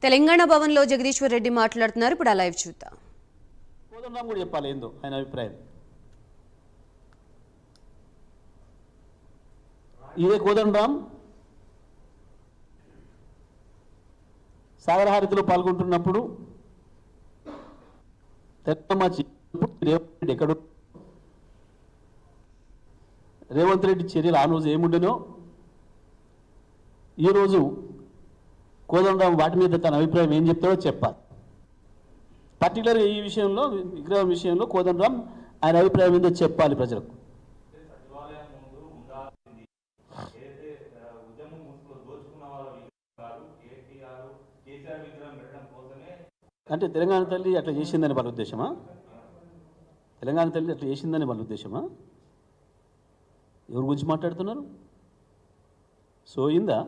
తెలంగాణ భవన్లో జగదీశ్వర్ రెడ్డి మాట్లాడుతున్నారు. ఇప్పుడు ఆ లైవ్ చూద్దాం. కోదండరాం కూడా చెప్పాలి ఏందో ఆయన అభిప్రాయం. ఇదే కోదండరాం సాగరహారతిలో పాల్గొంటున్నప్పుడు రేవంత్ రెడ్డి చర్యలు ఆ రోజు ఏముండెనో ఈరోజు కోదండరాం వాటి మీద తన అభిప్రాయం ఏం చెప్తాడో చెప్పాలి. పర్టికులర్గా ఈ విషయంలో విగ్రహం విషయంలో కోదండరాం ఆయన అభిప్రాయం ఏందో చెప్పాలి ప్రజలకు. అంటే తెలంగాణ తల్లి అట్లా చేసిందని వాళ్ళ ఉద్దేశమా? తెలంగాణ తల్లి అట్లా చేసిందని వాళ్ళ ఉద్దేశమా? ఎవరి గురించి మాట్లాడుతున్నారు? సోయిందా?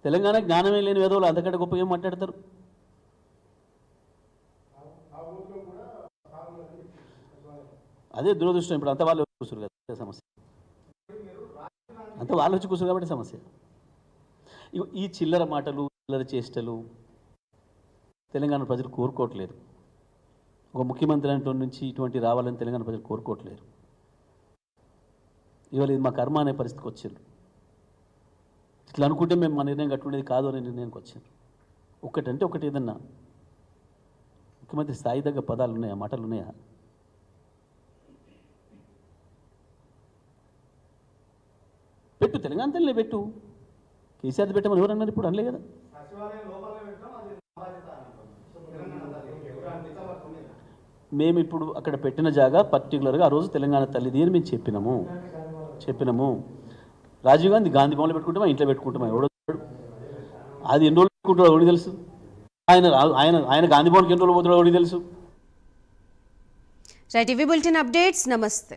తెలంగాణ జ్ఞానమే లేని వేదవులు అంతకంటే గొప్ప ఏం మాట్లాడతారు? అదే దురదృష్టం. ఇప్పుడు అంత వాళ్ళు కూర్చురు కదా సమస్య, అంత వాళ్ళు వచ్చి కూర్చురు కాబట్టి సమస్య. ఈ చిల్లర మాటలు చిల్లర చేష్టలు తెలంగాణ ప్రజలు కోరుకోవట్లేదు. ఒక ముఖ్యమంత్రి అంటే నుంచి ఇటువంటి రావాలని తెలంగాణ ప్రజలు కోరుకోవట్లేరు. ఇవాళ ఇది మా కర్మ అనే పరిస్థితికి వచ్చారు. ఇట్లా అనుకుంటే మేము మా నిర్ణయం కట్టుకునేది కాదు అనే నిర్ణయానికి వచ్చారు. ఒకటంటే ఒకటి ఏదన్నా ముఖ్యమంత్రి స్థాయి దగ్గర పదాలు ఉన్నాయా, మాటలు ఉన్నాయా? పెట్టు, తెలంగాణ తల్లినే పెట్టు. కేసీఆర్ పెట్టమని ఎవరన్నారు? ఇప్పుడు అనలే కదా. మేము ఇప్పుడు అక్కడ పెట్టిన జాగా పర్టికులర్గా ఆ రోజు తెలంగాణ తల్లిది అని మేము చెప్పినాము. రాజీవ్ గాంధీ గాంధీ భవన్లో పెట్టుకుంటామా, ఇంట్లో పెట్టుకుంటామా? ఎవడో అది ఎన్ని రోజులు పెట్టుకుంటాడో ఎవరికి తెలుసు? ఆయన గాంధీ భవన్కి ఎన్ని రోజులు పోతాడో ఎవరికి తెలుసు? రైట్, ఇవి బులెటిన్ అప్డేట్స్. నమస్తే.